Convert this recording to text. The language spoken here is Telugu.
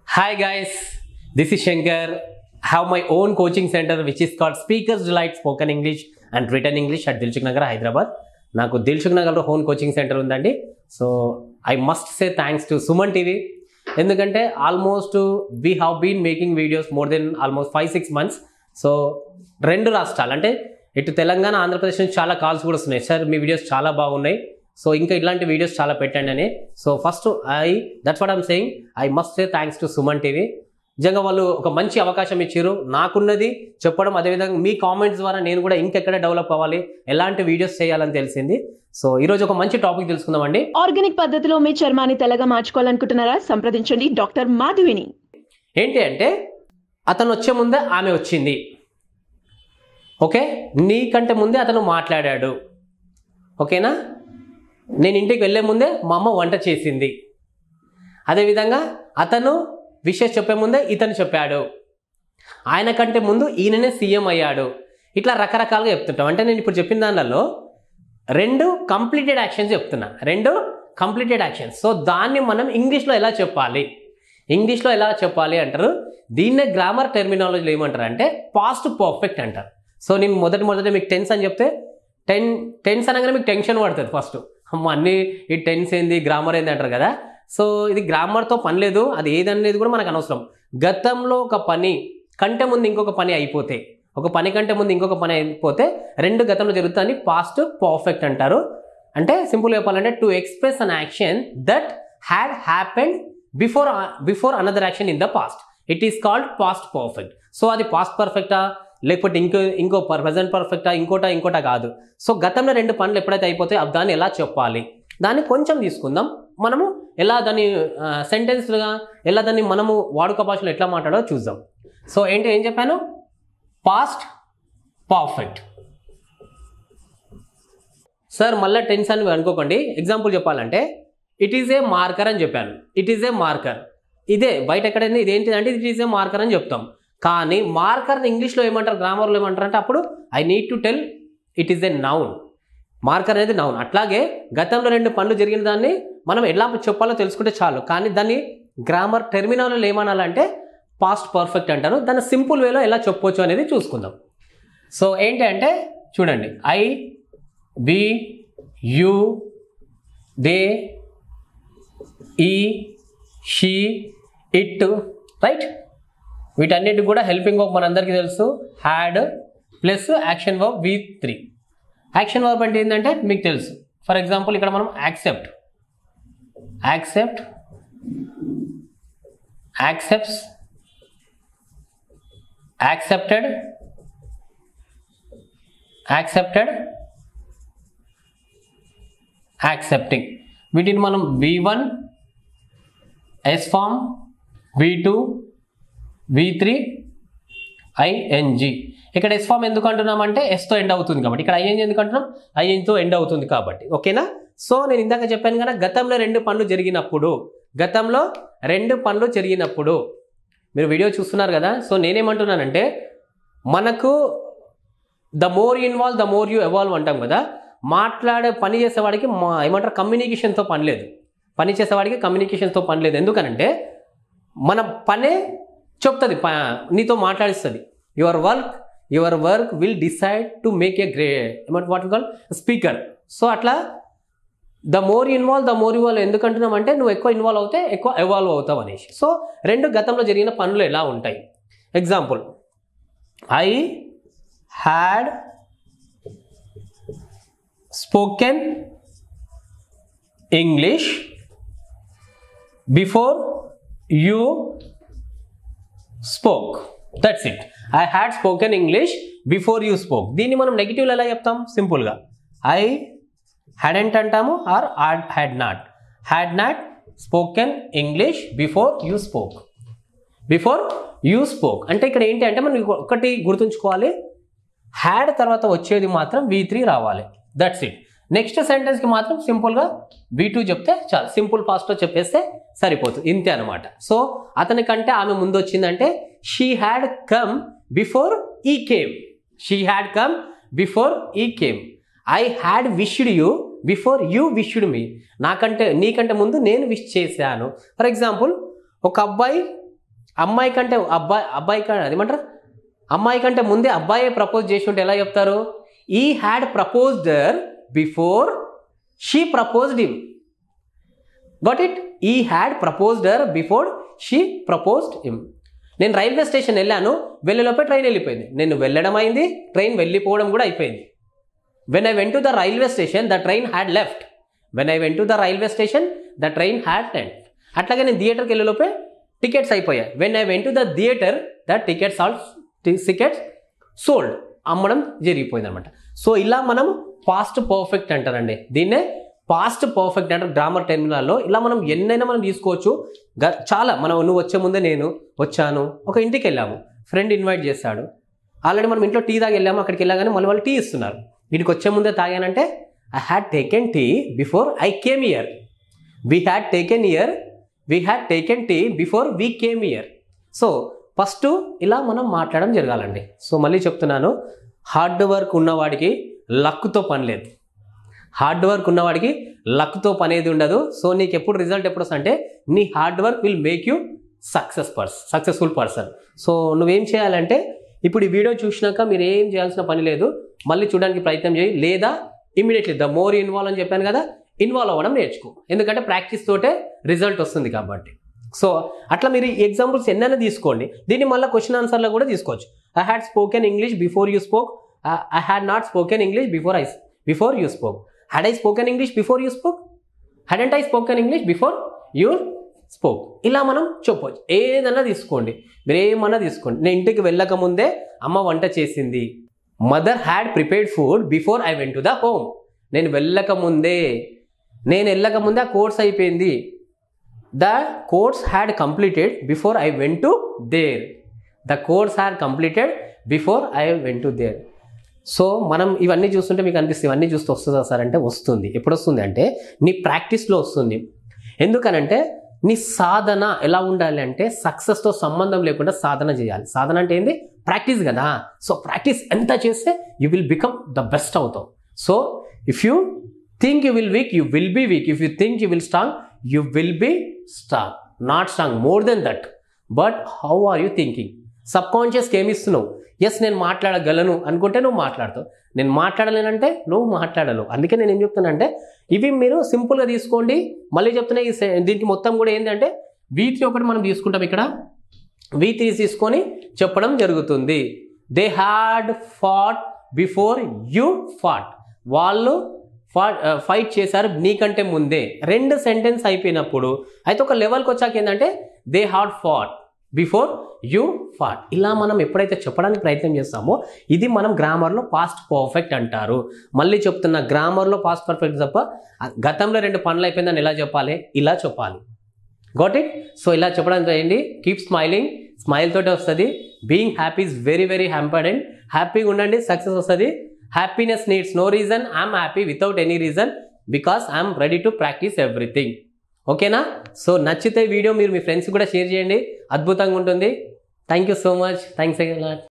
Hi guys, this is Shankar. I have my own coaching center which is called Speakers Delight Spoken English and Written English at Dilshuk Nagar, Hyderabad. నాకు దిల్షుక్ నగర్లో హోమ్ కోచింగ్ సెంటర్ ఉందండి. So I must say thanks to Suman TV. ఎందుకంటే almost we have been making videos more than almost 5-6 months. So 2 రాష్ట్రాలు అంటే ఇటు తెలంగాణ ఆంధ్రప్రదేశ్ నుంచి చాలా కాల్స్ కూడా వస్తున్నాయి, సార్ మీ వీడియోస్ చాలా బాగున్నాయి, సో ఇంకా ఇట్లాంటి వీడియోస్ చాలా పెట్టండి అని. So first that's what I'm saying, I must say thanks to Suman TV. నిజంగా వాళ్ళు ఒక మంచి అవకాశం ఇచ్చారు నాకున్నది చెప్పడం, అదేవిధంగా మీ కామెంట్స్ ద్వారా నేను కూడా ఇంకెక్కడ డెవలప్ అవ్వాలి, ఎలాంటి వీడియోస్ చేయాలని తెలిసింది. సో ఈరోజు ఒక మంచి టాపిక్ తెలుసుకుందామండి. ఆర్గానిక్ పద్ధతిలో మీ చర్మాన్ని తెల్లగా మార్చుకోవాలనుకుంటున్నారా? సంప్రదించండి డాక్టర్ మాధవిని. ఏంటి అంటే అతను వచ్చే ముందే ఆమె వచ్చింది, ఓకే, నీకంటే ముందే అతను మాట్లాడాడు, ఓకేనా. నేను ఇంటికి వెళ్ళే ముందే మా అమ్మ వంట చేసింది, అదేవిధంగా అతను విషయం చెప్పే ముందే ఇతను చెప్పాడు, ఆయన కంటే ముందు ఈయననే సీఎం అయ్యాడు. ఇట్లా రకరకాలుగా చెప్తుంటాం. అంటే నేను ఇప్పుడు చెప్పిన దానిలో 2 కంప్లీటెడ్ యాక్షన్స్ చెప్తున్నా, 2 కంప్లీటెడ్ యాక్షన్స్. సో దాన్ని మనం ఇంగ్లీష్లో ఎలా చెప్పాలి అంటారు. దీన్నే గ్రామర్ టెర్మినాలజీలో ఏమంటారు అంటే పాస్ట్ పర్ఫెక్ట్ అంటారు. సో నేను మొదట మీకు టెన్స్ అని చెప్తే టెన్స్ అనగానే మీకు టెన్షన్ పడుతుంది ఫస్ట్, అమ్మ అన్నీ ఈ టెన్స్ ఏంది గ్రామర్ ఏంది అంటారు కదా. సో ఇది గ్రామర్తో పని లేదు, అది ఏదనేది కూడా మనకు అనవసరం. గతంలో ఒక పని కంటే ముందు ఇంకొక పని అయిపోతే, ఒక పని కంటే ముందు ఇంకొక పని అయిపోతే 2 గతంలో జరుగుతుంది, పాస్ట్ పర్ఫెక్ట్ అంటారు. అంటే సింపుల్ చెప్పాలంటే to express an action that had happened before another action in the past, it is called past perfect. So అది పాస్ట్ పర్ఫెక్టా లేకపోతే ఇంకో ప్రజెంట్ పర్ఫెక్టా ఇంకోటా కాదు. సో గతంలో 2 పనులు ఎప్పుడైతే అయిపోతాయో దాన్ని ఎలా చెప్పాలి, దాన్ని కొంచెం తీసుకుందాం. మనము ఎలా దాన్ని సెంటెన్స్గా ఎలా దాన్ని మనము వాడుక భాషలో ఎట్లా మాట్లాడో చూద్దాం. సో ఏం చెప్పాను, పాస్ట్ పర్ఫెక్ట్. సార్ మళ్ళీ టెన్స్ అని అనుకోకండి, ఎగ్జాంపుల్ చెప్పాలంటే ఇట్ ఈజ్ ఏ మార్కర్ అని చెప్పాను. ఇట్ ఈజ్ ఏ మార్కర్, ఇదే బయట ఎక్కడైనా ఇదేంటి అంటే ఇట్ ఈజ్ ఏ మార్కర్ అని చెప్తాం. కానీ మార్కర్ని ఇంగ్లీష్లో ఏమంటారు, గ్రామర్లో ఏమంటారు అంటే అప్పుడు I need to tell it is a noun. Marker అనేది నౌన్. అట్లాగే గతంలో 2 పనులు జరిగిన దాన్ని మనం ఎలా చెప్పాలో తెలుసుకుంటే చాలు. కానీ దాన్ని గ్రామర్ టెర్మినాలజీలో ఏమనాలంటే పాస్ట్ పర్ఫెక్ట్ అంటారు. దాన్ని సింపుల్ వేలో ఎలా చెప్పొచ్చు అనేది చూసుకుందాం. సో ఏంటి అంటే చూడండి, ఐ, వి, యు, దే, ఈ, షీ, ఇట్, రైట్. వీటన్నిటికి కూడా హెల్పింగ్ వర్బ్ మనందరికీ తెలుసు, had plus action verb V3. Action verb అంటే ఏంటంటే మీకు తెలుసు. ఫర్ ఎగ్జాంపుల్ ఇక్కడ మనం యాక్సెప్ట్, యాక్సెప్ట్స్, యాక్సెప్టెడ్, యాక్సెప్టింగ్. వీటిని మనం V1 S form, V2 V3 ING. ఇక్కడ ఎస్ ఫామ్ ఎందుకు అంటున్నామంటే ఎస్తో ఎండ్ అవుతుంది కాబట్టి, ఇక్కడ ING ఎందుకు అంటున్నాం, INతో ఎండ్ అవుతుంది కాబట్టి, ఓకేనా. సో నేను ఇందాక చెప్పాను కదా, గతంలో 2 పనులు జరిగినప్పుడు మీరు వీడియో చూస్తున్నారు కదా. సో నేనేమంటున్నానంటే మనకు the more you involve the more you evolve అంటాం కదా. పని చేసేవాడికి ఏమంటారు కమ్యూనికేషన్తో పని లేదు, ఎందుకనంటే మన పనే చెప్తుంది, నీతో మాట్లాడిస్తుంది. Your work will decide to make a what call speaker. So అట్లా the more involve the more evolve ఎందుకంటున్నామంటే నువ్వు ఎక్కువ ఇన్వాల్వ్ అవుతే ఎక్కువ ఎవాల్వ్ అవుతావు అనేసి. సో 2 గతంలో జరిగిన పనులు ఎలా ఉంటాయి. Example, I had spoken English before you spoke. That's it. I had spoken English before you spoke. దీన్ని మనం నెగిటివ్లో ఎలా చెప్తాం, సింపుల్గా ఐ హ్యాడెంట్ అంటాము or had not spoken English before you spoke. అంటే ఇక్కడ ఏంటి అంటే మనం ఒకటి గుర్తుంచుకోవాలి, హ్యాడ్ తర్వాత వచ్చేది మాత్రం V3 రావాలి. That's it. నెక్స్ట్ సెంటెన్స్కి మాత్రం సింపుల్గా V2 చెప్తే చాలు, సింపుల్ పాస్ట్లో చెప్పేస్తే సరిపోతుంది, ఇంతే అనమాట. సో అతని కంటే ఆమె ముందు వచ్చిందంటే she had come before he came. I had wished you before you wished me. నీకంటే ముందు నేను విష్ చేశాను. ఫర్ ఎగ్జాంపుల్, ఒక అబ్బాయి అమ్మాయి కంటే అదేమంటారు, అమ్మాయి కంటే ముందే అబ్బాయి ప్రపోజ్ చేసి ఉంటే ఎలా చెప్తారు? He had proposed her before she proposed him. Got it? He had proposed her before she proposed him. నేను రైల్వే స్టేషన్ వెళ్ళాను, వెళ్ళేలోపే ట్రైన్ వెళ్ళిపోయింది. నేను వెళ్ళడం అయింది, ట్రైన్ వెళ్ళిపోవడం కూడా అయిపోయింది. When I went to the railway station the train had left. When I went to the railway station the train had left. అట్లాగే నేను థియేటర్కి వెళ్ళేలోపే టికెట్స్ అయిపోయాయి. When I went to the theatre the tickets sold, అమ్మడం జరిగిపోయింది అనమాట. సో ఇలా మనం పాస్ట్ పర్ఫెక్ట్ అంటారండి. దీన్నే పాస్ట్ పర్ఫెక్ట్ అంటారు గ్రామర్ టెర్మినాల్లో. ఇలా మనం ఎన్నైనా మనం తీసుకోవచ్చు. చాలా నువ్వు వచ్చే ముందే నేను వచ్చాను, ఒక ఇంటికి వెళ్ళాము, ఫ్రెండ్ ఇన్వైట్ చేశాడు, ఆల్రెడీ మనం ఇంట్లో టీ తాగి వెళ్ళాము, అక్కడికి వెళ్ళగానే మళ్ళీ వాళ్ళు టీ ఇస్తున్నారు. వీటికి వచ్చే ముందే తాగానంటే I had taken tea before I came here. We had taken tea before we came here. So first ఇలా మనం మాట్లాడడం జరగాలండి. సో మళ్ళీ చెప్తున్నాను, హార్డ్ వర్క్ ఉన్నవాడికి లక్తో పని లేదు. హార్డ్ వర్క్ ఉన్నవాడికి లక్తో పని ఏది ఉండదు. సో నీకు ఎప్పుడు రిజల్ట్ ఎప్పుడు వస్తుంది అంటే నీ hard work will make you successful person. So నువ్వేం చేయాలంటే ఇప్పుడు ఈ వీడియో చూసినాక మీరు ఏం చేయాల్సిన పని లేదు, మళ్ళీ చూడడానికి ప్రయత్నం చేయి, లేదా ఇమీడియట్లీ ద మోర్ ఇన్వాల్వ్ అని చెప్పాను కదా, ఇన్వాల్వ్ అవ్వడం నేర్చుకో. ఎందుకంటే ప్రాక్టీస్ తోటే రిజల్ట్ వస్తుంది కాబట్టి. సో అట్లా మీరు ఎగ్జాంపుల్స్ ఎన్నైనా తీసుకోండి. దీన్ని మళ్ళీ క్వశ్చన్ ఆన్సర్లో కూడా తీసుకోవచ్చు. I had spoken English before you spoke. I had not spoken English before you spoke. Had I spoken English before you spoke? Hadn't I spoken English before you spoke? ఇలా మనం చెప్పవచ్చు. ఏదైనా తీసుకోండి, మీరు ఏమన్నా తీసుకోండి. నేను ఇంటికి వెళ్ళక ముందే అమ్మ వంట చేసింది. Mother had prepared food before I went to the home. నేను వెళ్ళక ముందే ఆ కోర్స్ అయిపోయింది. The course had completed before I went to their. The course had completed before I went to their. So మనం ఇవన్నీ చూస్తుంటే మీకు అనిపిస్తుంది, ఇవన్నీ చూస్తే వస్తుందా సార్ అంటే వస్తుంది. ఎప్పుడు వస్తుంది అంటే నీ ప్రాక్టీస్లో వస్తుంది. ఎందుకనంటే నీ సాధన ఎలా ఉండాలి అంటే సక్సెస్తో సంబంధం లేకుండా సాధన చేయాలి. సాధన అంటే ఏంది? ప్రాక్టీస్ కదా. సో ప్రాక్టీస్ ఎంత చేస్తే you will become the best అవుతావు. So if you think you will weak, you will be weak. If you think you will strong, you will be strong. Not strong, more than that. But how are you thinking? Sub కాన్షియస్కి ఏమి ఇస్తున్నావు? ఎస్ నేను మాట్లాడగలను అనుకుంటే నువ్వు మాట్లాడతావు, నేను మాట్లాడలేనంటే నువ్వు మాట్లాడలేవు. అందుకే నేను ఏం చెప్తానంటే ఇవి మీరు సింపుల్గా తీసుకోండి. మళ్ళీ చెప్తున్నా, దీనికి మొత్తం కూడా ఏంటంటే V3 ఒకటి మనం తీసుకుంటాం. ఇక్కడ V3 తీసుకొని చెప్పడం జరుగుతుంది. They had fought before you fought. వాళ్ళు ఫైట్ చేశారు నీకంటే ముందే. రెండు సెంటెన్స్ అయిపోయినప్పుడు అయితే ఒక లెవెల్కి వచ్చాక ఏంటంటే they had fought before you fought. ఇలా మనం ఎప్పుడైతే చెప్పడానికి ప్రయత్నం చేస్తామో ఇది మనం గ్రామర్లో పాస్ట్ పర్ఫెక్ట్ అంటారు. మళ్ళీ చెప్తున్నా, గ్రామర్లో పాస్ట్ పర్ఫెక్ట్ తప్ప గతంలో 2 పనులు అయిపోయిందని ఎలా చెప్పాలి? ఇలా చెప్పాలి. Got it? సో ఇలా చెప్పడానికి చేయండి. కీప్ స్మైలింగ్, స్మైల్ తోటే వస్తుంది. Being happy is very very important. హ్యాపీగా ఉండండి, సక్సెస్ వస్తుంది. Happiness needs no reason. I'm happy without any reason because I'm ready to practise everything. ఓకేనా? సో నచ్చితే వీడియో మీరు మీ ఫ్రెండ్స్ కూడా షేర్ చేయండి, అద్భుతంగా ఉంటుంది. Thank you so much. Thanks again.